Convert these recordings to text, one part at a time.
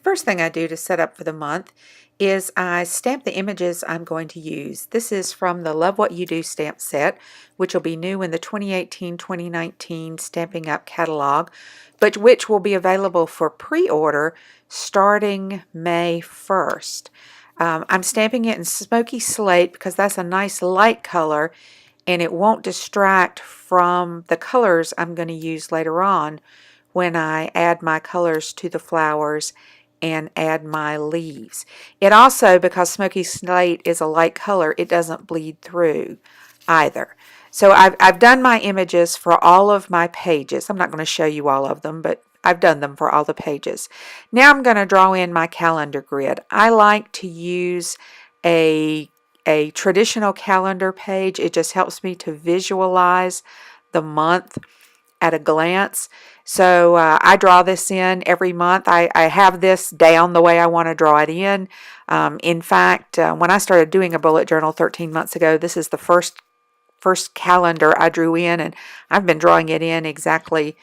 First thing I do to set up for the month is I stamp the images I'm going to use. This is from the Love What You Do stamp set, which will be new in the 2018-2019 Stampin' Up! Catalog, but which will be available for pre-order starting May 1st. I'm stamping it in Smoky Slate because that's a nice light color and it won't distract from the colors I'm going to use later on when I add my colors to the flowers and add my leaves. It also, because Smoky Slate is a light color, it doesn't bleed through either. So I've done my images for all of my pages. I'm not going to show you all of them, but I've done them for all the pages. Now I'm going to draw in my calendar grid. I like to use a traditional calendar page. It just helps me to visualize the month at a glance. So I draw this in every month. I have this down the way I want to draw it in. In fact, when I started doing a bullet journal 13 months ago, this is the first calendar I drew in, and I've been drawing it in exactly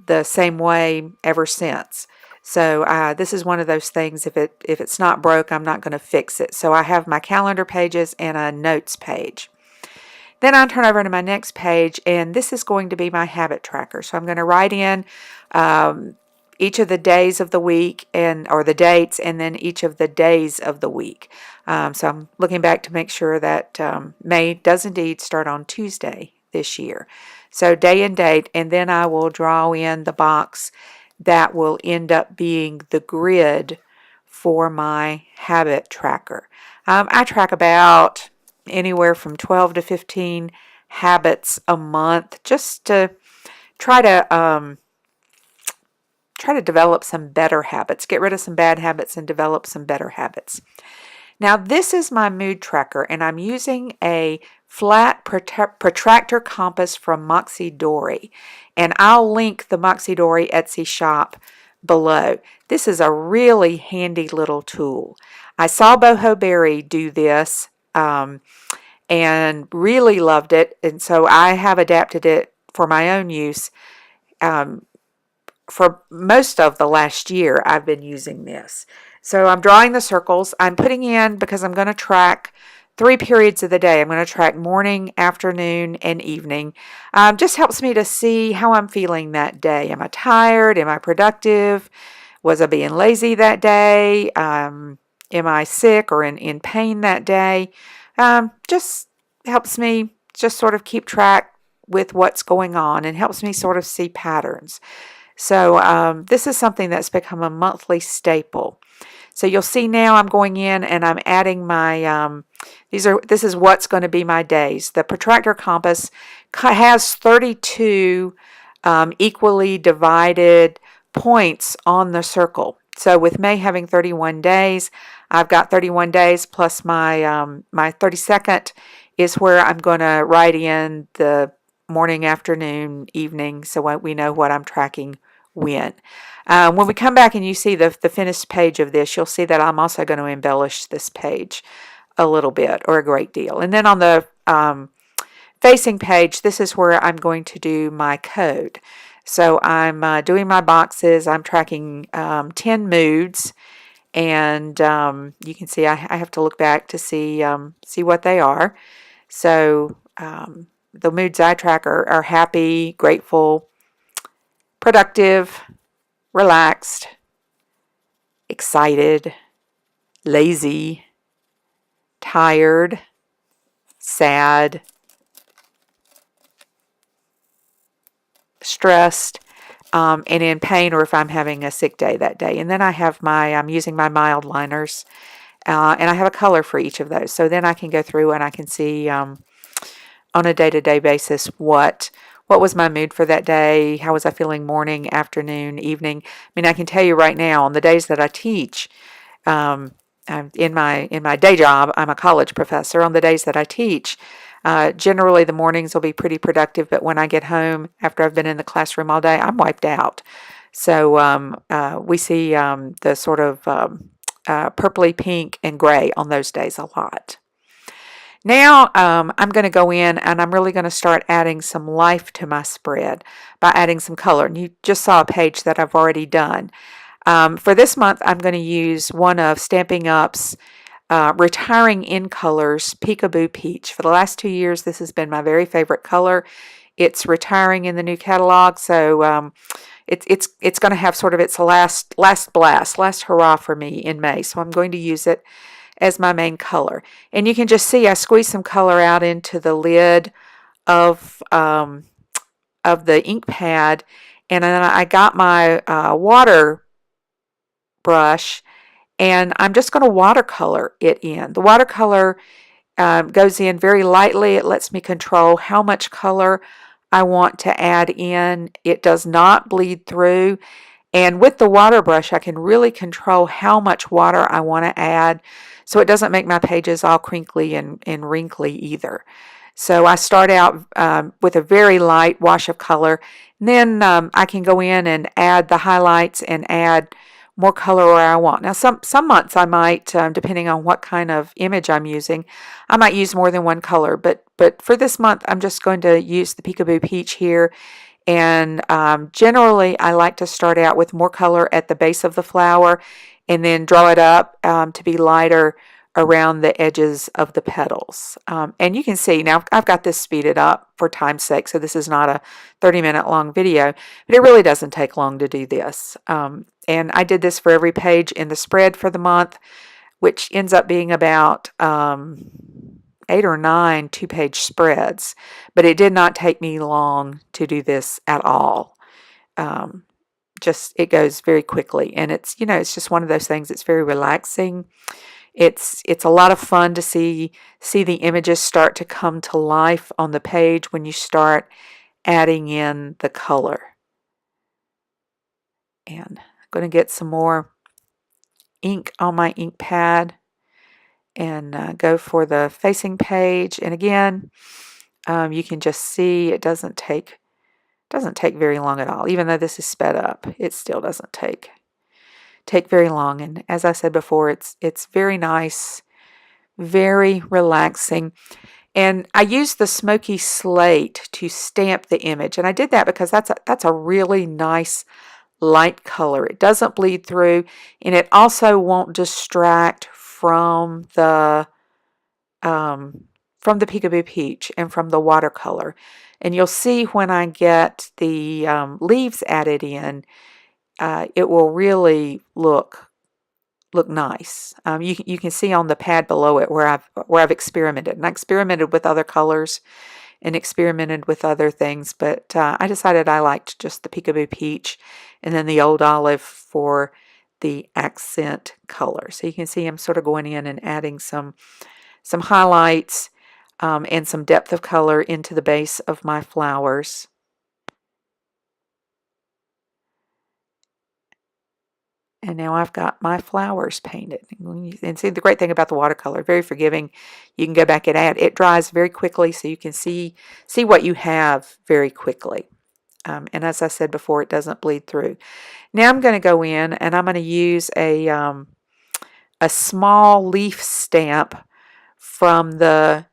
the same way ever since. So this is one of those things, if it's not broke, I'm not going to fix it. So I have my calendar pages and a notes page. Then I'll turn over to my next page, and this is going to be my habit tracker. So I'm going to write in each of the days of the week or the dates, and then each of the days of the week. So I'm looking back to make sure that May does indeed start on Tuesday this year. So day and date, and then I will draw in the box that will end up being the grid for my habit tracker. I track about anywhere from 12 to 15 habits a month, just to try to develop some better habits, get rid of some bad habits and develop some better habits. Now this is my mood tracker, and I'm using a flat protractor compass from Moxie Dory, and I'll link the Moxie Dory Etsy shop below. This is a really handy little tool. I saw Boho Berry do this and really loved it, and so I have adapted it for my own use. For most of the last year, I've been using this. So I'm drawing the circles. I'm putting in, because I'm going to track 3 periods of the day. I'm going to track morning, afternoon, and evening. Just helps me to see how I'm feeling that day. Am I tired? Am I productive? Was I being lazy that day? Am I sick or in pain that day? Just helps me just sort of keep track with what's going on, and helps me sort of see patterns. So this is something that's become a monthly staple. So you'll see now I'm going in and I'm adding my, this is what's going to be my days. The protractor compass has 32 equally divided points on the circle. So with May having 31 days, I've got 31 days plus my 32nd is where I'm going to write in the morning, afternoon, evening, so we know what I'm tracking when. When we come back and you see the finished page of this, you'll see that I'm also going to embellish this page a little bit, or a great deal. And then on the facing page, this is where I'm going to do my code. So I'm doing my boxes. I'm tracking 10 moods, and you can see I have to look back to see what they are. So the moods I track are happy, grateful, productive, relaxed, excited, lazy, tired, sad, stressed, and in pain, or if I'm having a sick day that day. And then I have I'm using my mild liners, and I have a color for each of those. So then I can go through and I can see on a day-to-day basis what was my mood for that day, how was I feeling morning, afternoon, evening. I mean, I can tell you right now, on the days that I teach, in my day job, I'm a college professor. On the days that I teach, generally the mornings will be pretty productive, but when I get home after I've been in the classroom all day, I'm wiped out. So we see the sort of purpley pink and gray on those days a lot. Now I'm going to go in and I'm really going to start adding some life to my spread by adding some color. And you just saw a page that I've already done. For this month, I'm going to use one of Stampin' Up's Retiring in Colors Peekaboo Peach. For the last 2 years, this has been my very favorite color. It's retiring in the new catalog, so it's going to have sort of its last blast, last hurrah for me in May. So I'm going to use it as my main color. And you can just see I squeezed some color out into the lid of the ink pad, and then I got my water brush, and I'm just going to watercolor it in. The watercolor goes in very lightly. It lets me control how much color I want to add in. It does not bleed through. And with the water brush, I can really control how much water I want to add, so it doesn't make my pages all crinkly and wrinkly either. So I start out with a very light wash of color. And then I can go in and add the highlights and add more color where I want. Now, some months I might, depending on what kind of image I'm using, I might use more than one color. But for this month, I'm just going to use the Peekaboo Peach here. And generally, I like to start out with more color at the base of the flower and then draw it up to be lighter around the edges of the petals. And you can see, now I've got this speeded up for time's sake, so this is not a 30-minute long video, but it really doesn't take long to do this. And I did this for every page in the spread for the month, which ends up being about 8 or 9 2-page spreads, but it did not take me long to do this at all. Just it goes very quickly, and it's just one of those things. It's very relaxing. It's a lot of fun to see the images start to come to life on the page when you start adding in the color. And I'm going to get some more ink on my ink pad and go for the facing page. And again, you can just see it doesn't take very long at all. Even though this is sped up, it still doesn't take very long. And as I said before, it's very nice, very relaxing. And I used the smoky slate to stamp the image, and I did that because that's a really nice light color. It doesn't bleed through, and it also won't distract from the Peekaboo Peach and from the watercolor. And you'll see when I get the leaves added in, it will really look nice. You can see on the pad below it where I've experimented, and I experimented with other colors and experimented with other things, but I decided I liked just the Peekaboo Peach and then the Old Olive for the accent color. So you can see I'm sort of going in and adding some highlights and some depth of color into the base of my flowers. And now I've got my flowers painted. And see, the great thing about the watercolor, very forgiving. You can go back and add. It dries very quickly, so you can see what you have very quickly. And as I said before, it doesn't bleed through. Now I'm going to go in and I'm going to use a small leaf stamp from the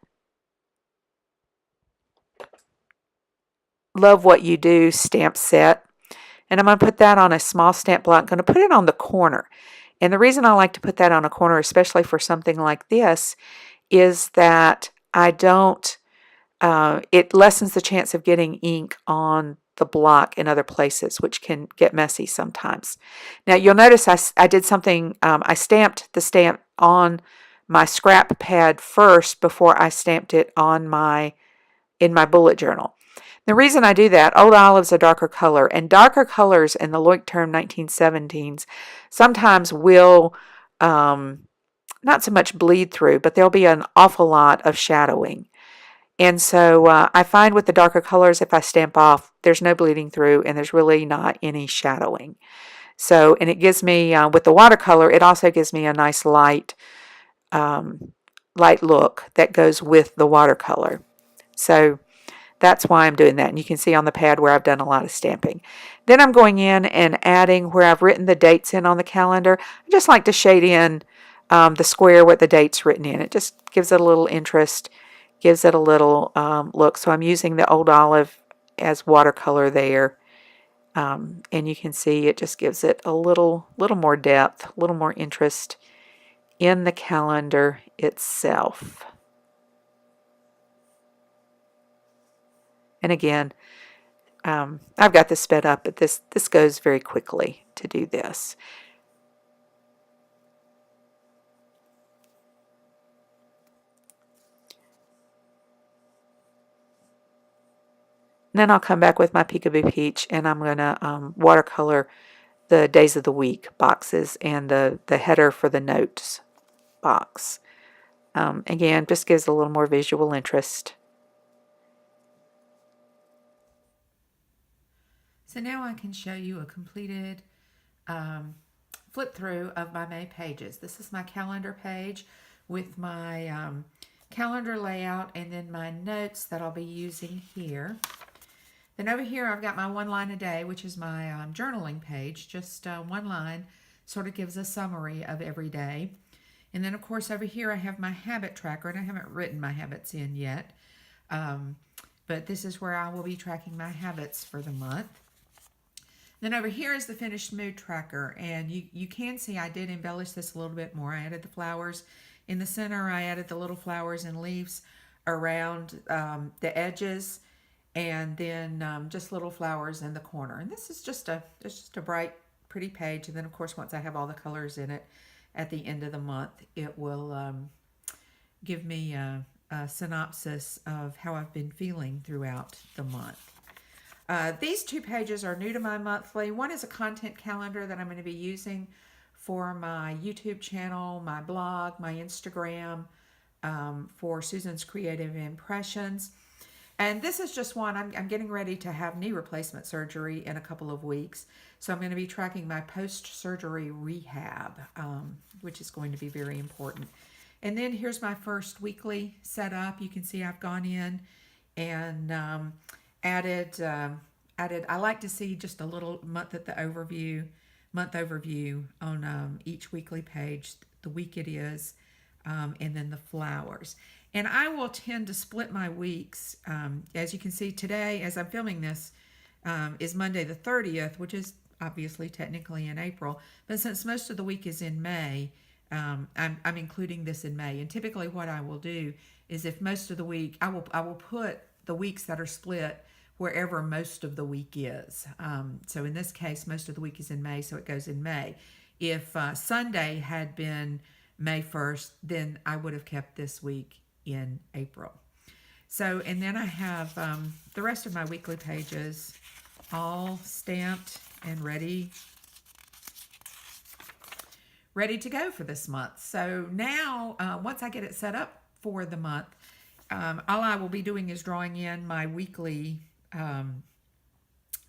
Love What You Do stamp set. And I'm going to put that on a small stamp block. I'm going to put it on the corner. And the reason I like to put that on a corner, especially for something like this, is that I don't, it lessens the chance of getting ink on the block in other places, which can get messy sometimes. Now you'll notice I did something, I stamped the stamp on my scrap pad first before I stamped it on in my bullet journal. The reason I do that, Old Olive's a darker color, and darker colors in the Leuchtturm 1917s sometimes will not so much bleed through, but there'll be an awful lot of shadowing. And so I find with the darker colors, if I stamp off, there's no bleeding through and there's really not any shadowing. So, and it gives me, with the watercolor, it also gives me a nice light look that goes with the watercolor. So that's why I'm doing that. And you can see on the pad where I've done a lot of stamping. Then I'm going in and adding where I've written the dates in on the calendar. I just like to shade in the square with the dates written in. It just gives it a little interest, gives it a little look. So I'm using the Old Olive as watercolor there. And you can see it just gives it a little more depth, a little more interest in the calendar itself. And again, I've got this sped up, but this goes very quickly to do this. And then I'll come back with my Peekaboo Peach, and I'm going to watercolor the days of the week boxes and the header for the notes box. Again, just gives a little more visual interest. So now I can show you a completed flip through of my May pages. This is my calendar page with my calendar layout and then my notes that I'll be using here. Then over here I've got my one line a day, which is my journaling page. Just one line, sort of gives a summary of every day. And then of course over here I have my habit tracker, and I haven't written my habits in yet. But this is where I will be tracking my habits for the month. Then over here is the finished mood tracker, and you can see I did embellish this a little bit more. I added the flowers in the center. I added the little flowers and leaves around the edges, and then just little flowers in the corner. And this is just a bright, pretty page. And then of course once I have all the colors in it at the end of the month, it will give me a synopsis of how I've been feeling throughout the month. These two pages are new to my monthly. One is a content calendar that I'm going to be using for my YouTube channel, my blog, my Instagram, for Susan's Creative Impressions. And this is just one. I'm getting ready to have knee replacement surgery in a couple of weeks. So I'm going to be tracking my post-surgery rehab, which is going to be very important. And then here's my first weekly setup. You can see I've gone in and added, I like to see just a little month overview on each weekly page, the week it is, and then the flowers. And I will tend to split my weeks. As you can see today, as I'm filming this, is Monday the 30th, which is obviously technically in April. But since most of the week is in May, I'm including this in May. And typically what I will do is if most of the week, I will put the weeks that are split wherever most of the week is. So in this case, most of the week is in May, so it goes in May. If Sunday had been May 1st, then I would have kept this week in April. So, and then I have the rest of my weekly pages all stamped and ready to go for this month. So now, once I get it set up for the month, all I will be doing is drawing in my weekly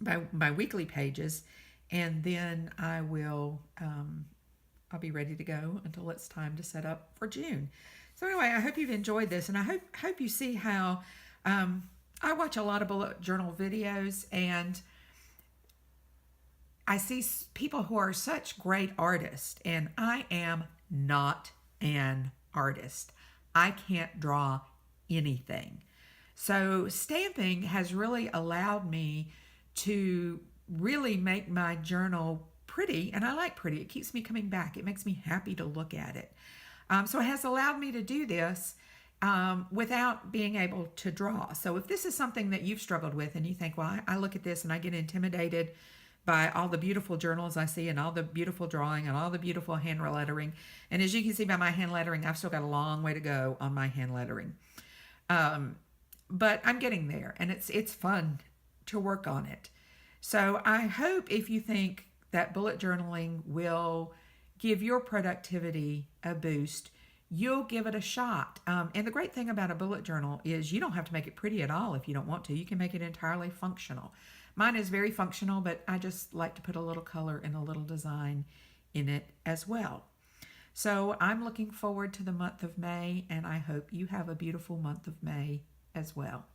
my weekly pages, and then I will I'll be ready to go until it's time to set up for June. So anyway, I hope you've enjoyed this, and I hope you see how I watch a lot of bullet journal videos, and I see people who are such great artists, and I am not an artist. I can't draw anything. So stamping has really allowed me to really make my journal pretty, and I like pretty. It keeps me coming back. It makes me happy to look at it. So it has allowed me to do this without being able to draw. So if this is something that you've struggled with and you think, well, I look at this and I get intimidated by all the beautiful journals I see and all the beautiful drawing and all the beautiful hand lettering. And as you can see by my hand lettering, I've still got a long way to go on my hand lettering. But I'm getting there, and it's fun to work on it. So I hope if you think that bullet journaling will give your productivity a boost, you'll give it a shot. And the great thing about a bullet journal is you don't have to make it pretty at all if you don't want to. You can make it entirely functional. Mine is very functional, but I just like to put a little color and a little design in it as well. So I'm looking forward to the month of May, and I hope you have a beautiful month of May as well.